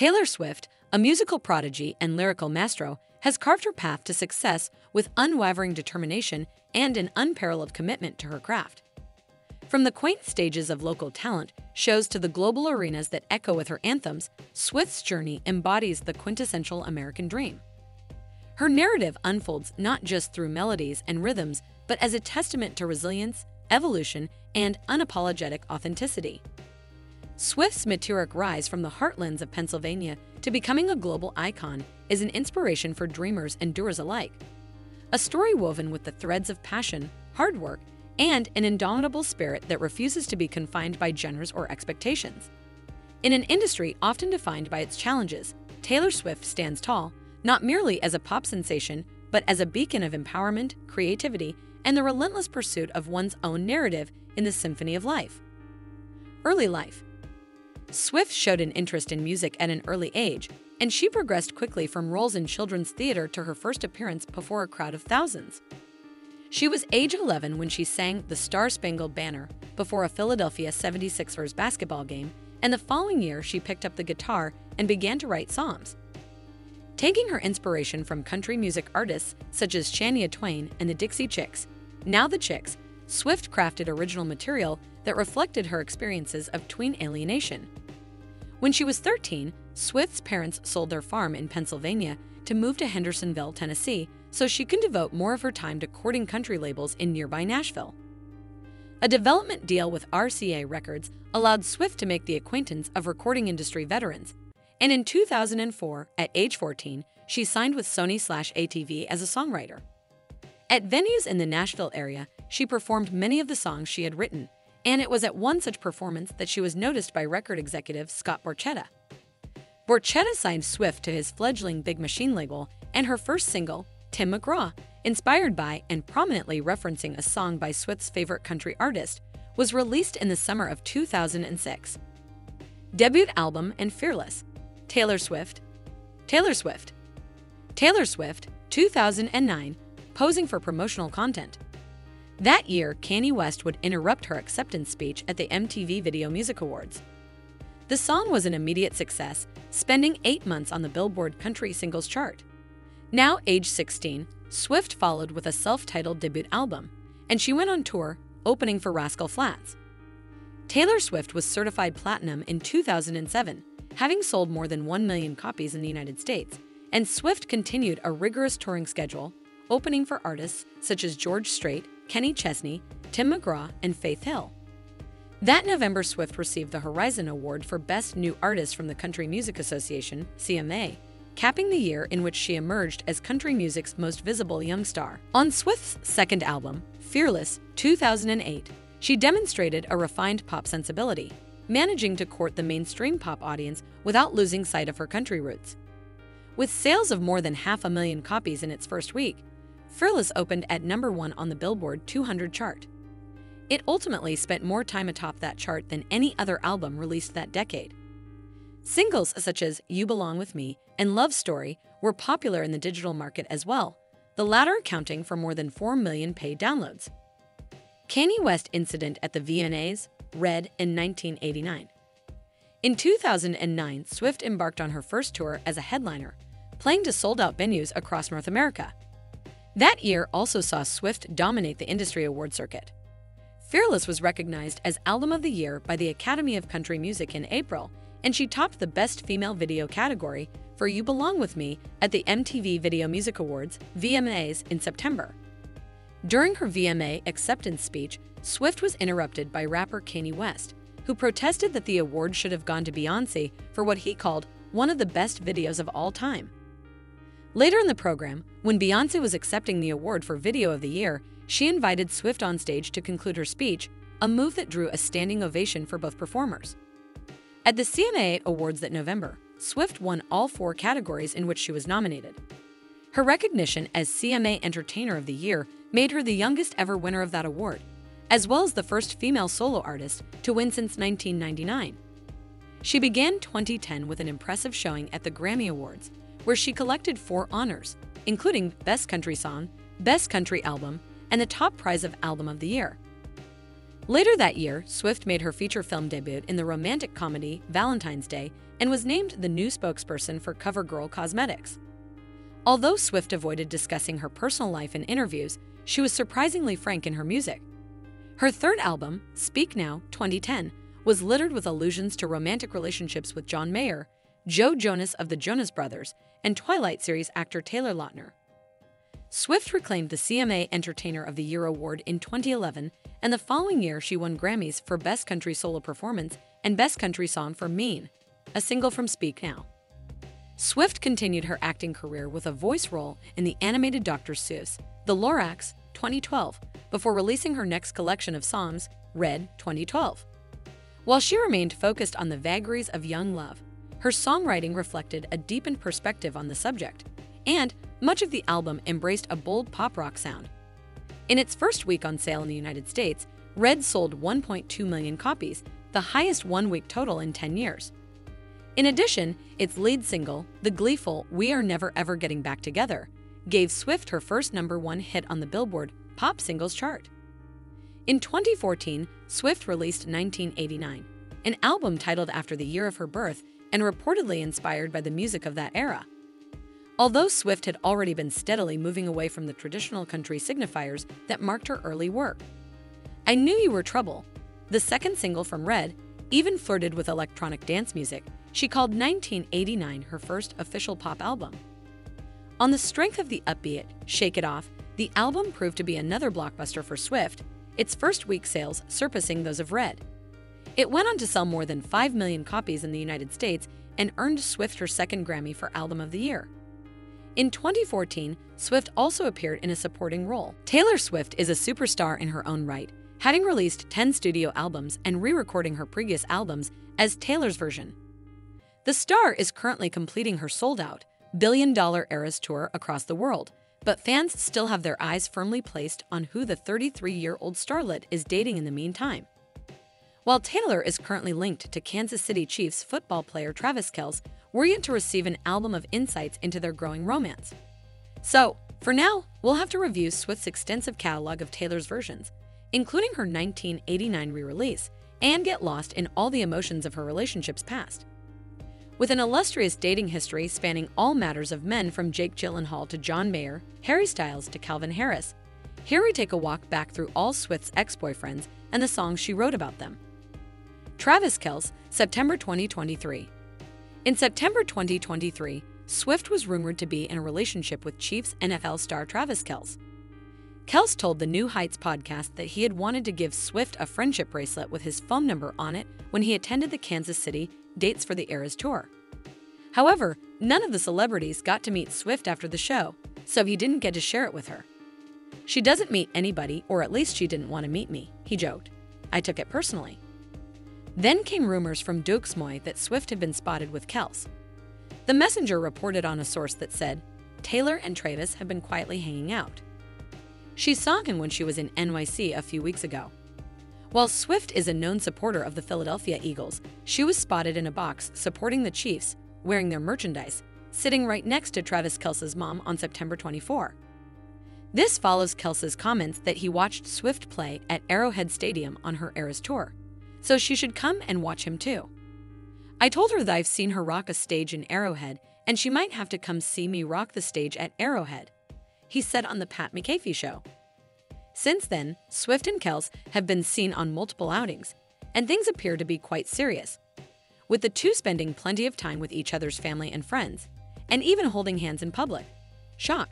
Taylor Swift, a musical prodigy and lyrical maestro, has carved her path to success with unwavering determination and an unparalleled commitment to her craft. From the quaint stages of local talent shows to the global arenas that echo with her anthems, Swift's journey embodies the quintessential American dream. Her narrative unfolds not just through melodies and rhythms, but as a testament to resilience, evolution, and unapologetic authenticity. Swift's meteoric rise from the heartlands of Pennsylvania to becoming a global icon is an inspiration for dreamers and doers alike. A story woven with the threads of passion, hard work, and an indomitable spirit that refuses to be confined by genres or expectations. In an industry often defined by its challenges, Taylor Swift stands tall, not merely as a pop sensation, but as a beacon of empowerment, creativity, and the relentless pursuit of one's own narrative in the symphony of life. Early life. Swift showed an interest in music at an early age, and she progressed quickly from roles in children's theater to her first appearance before a crowd of thousands. She was age 11 when she sang The Star-Spangled Banner before a Philadelphia 76ers basketball game, and the following year she picked up the guitar and began to write songs. Taking her inspiration from country music artists such as Shania Twain and the Dixie Chicks, now the Chicks, Swift crafted original material that reflected her experiences of tween alienation. When she was 13, Swift's parents sold their farm in Pennsylvania to move to Hendersonville, Tennessee, so she could devote more of her time to courting country labels in nearby Nashville. A development deal with RCA Records allowed Swift to make the acquaintance of recording industry veterans, and in 2004, at age 14, she signed with Sony/ATV as a songwriter. At venues in the Nashville area, she performed many of the songs she had written, and it was at one such performance that she was noticed by record executive Scott Borchetta. Borchetta signed Swift to his fledgling Big Machine label, and her first single, Tim McGraw, inspired by and prominently referencing a song by Swift's favorite country artist, was released in the summer of 2006. Debut album and Fearless. Taylor Swift. 2009, posing for promotional content. That year, Kanye West would interrupt her acceptance speech at the MTV Video Music Awards. The song was an immediate success, spending 8 months on the Billboard Country Singles chart. Now age 16, Swift followed with a self-titled debut album, and she went on tour, opening for Rascal Flatts. Taylor Swift was certified platinum in 2007, having sold more than 1 million copies in the United States, and Swift continued a rigorous touring schedule, opening for artists such as George Strait, Kenny Chesney, Tim McGraw, and Faith Hill. That November, Swift received the Horizon Award for Best New Artist from the Country Music Association, CMA, capping the year in which she emerged as country music's most visible young star. On Swift's second album, Fearless, 2008, she demonstrated a refined pop sensibility, managing to court the mainstream pop audience without losing sight of her country roots. With sales of more than 500,000 copies in its first week, Fearless opened at number 1 on the Billboard 200 chart. It ultimately spent more time atop that chart than any other album released that decade. Singles such as You Belong With Me and Love Story were popular in the digital market as well, the latter accounting for more than 4 million paid downloads. Kanye West incident at the VMAs, Red in 1989. In 2009, Swift embarked on her first tour as a headliner, playing to sold-out venues across North America. That year also saw Swift dominate the industry award circuit. Fearless was recognized as Album of the Year by the Academy of Country Music in April, and she topped the Best Female Video category for You Belong With Me at the MTV Video Music Awards, VMAs, in September. During her VMA acceptance speech, Swift was interrupted by rapper Kanye West, who protested that the award should have gone to Beyoncé for what he called one of the best videos of all time. Later in the program, when Beyoncé was accepting the award for Video of the Year, she invited Swift on stage to conclude her speech, a move that drew a standing ovation for both performers. At the CMA Awards that November, Swift won all 4 categories in which she was nominated. Her recognition as CMA Entertainer of the Year made her the youngest ever winner of that award, as well as the first female solo artist to win since 1999. She began 2010 with an impressive showing at the Grammy Awards, where she collected 4 honors, including Best Country Song, Best Country Album, and the top prize of Album of the Year. Later that year, Swift made her feature film debut in the romantic comedy Valentine's Day and was named the new spokesperson for CoverGirl Cosmetics. Although Swift avoided discussing her personal life in interviews, she was surprisingly frank in her music. Her third album, Speak Now, 2010, was littered with allusions to romantic relationships with John Mayer, Joe Jonas of the Jonas Brothers, and Twilight series actor Taylor Lautner. Swift reclaimed the CMA Entertainer of the Year award in 2011, and the following year she won Grammys for Best Country Solo Performance and Best Country Song for Mean, a single from Speak Now. Swift continued her acting career with a voice role in the animated Dr. Seuss, The Lorax, 2012, before releasing her next collection of songs, Red, 2012. While she remained focused on the vagaries of young love, her songwriting reflected a deepened perspective on the subject, and much of the album embraced a bold pop-rock sound. In its first week on sale in the United States, Red sold 1.2 million copies, the highest one-week total in 10 years. In addition, its lead single, the gleeful We Are Never Ever Getting Back Together, gave Swift her first #1 hit on the Billboard Pop Singles chart. In 2014, Swift released 1989, an album titled after the year of her birth and reportedly inspired by the music of that era. Although Swift had already been steadily moving away from the traditional country signifiers that marked her early work. I Knew You Were Trouble, the second single from Red, even flirted with electronic dance music. She called 1989 her first official pop album. On the strength of the upbeat Shake It Off, the album proved to be another blockbuster for Swift, its first week sales surpassing those of Red. It went on to sell more than 5 million copies in the United States and earned Swift her second Grammy for Album of the Year. In 2014, Swift also appeared in a supporting role. Taylor Swift is a superstar in her own right, having released 10 studio albums and re-recording her previous albums as Taylor's version. The star is currently completing her sold-out, billion-dollar Eras tour across the world, but fans still have their eyes firmly placed on who the 33-year-old starlet is dating in the meantime. While Taylor is currently linked to Kansas City Chiefs football player Travis Kelce, we're yet to receive an album of insights into their growing romance. So, for now, we'll have to review Swift's extensive catalog of Taylor's versions, including her 1989 re-release, and get lost in all the emotions of her relationships past. With an illustrious dating history spanning all matters of men from Jake Gyllenhaal to John Mayer, Harry Styles to Calvin Harris, here we take a walk back through all Swift's ex-boyfriends and the songs she wrote about them. Travis Kelce, September 2023. In September 2023, Swift was rumored to be in a relationship with Chiefs NFL star Travis Kelce. Kelce told the New Heights podcast that he had wanted to give Swift a friendship bracelet with his phone number on it when he attended the Kansas City Dates for the Eras tour. However, none of the celebrities got to meet Swift after the show, so he didn't get to share it with her. She doesn't meet anybody, or at least she didn't want to meet me, he joked. I took it personally. Then came rumors from Duxmoy that Swift had been spotted with Kelce. The Messenger reported on a source that said, Taylor and Travis have been quietly hanging out. She saw him when she was in NYC a few weeks ago. While Swift is a known supporter of the Philadelphia Eagles, she was spotted in a box supporting the Chiefs, wearing their merchandise, sitting right next to Travis Kelce's mom on September 24. This follows Kelce's comments that he watched Swift play at Arrowhead Stadium on her Eras tour, so she should come and watch him too. I told her that I've seen her rock a stage in Arrowhead, and she might have to come see me rock the stage at Arrowhead, he said on the Pat McAfee show. Since then, Swift and Kelce have been seen on multiple outings, and things appear to be quite serious, with the two spending plenty of time with each other's family and friends, and even holding hands in public. Shock.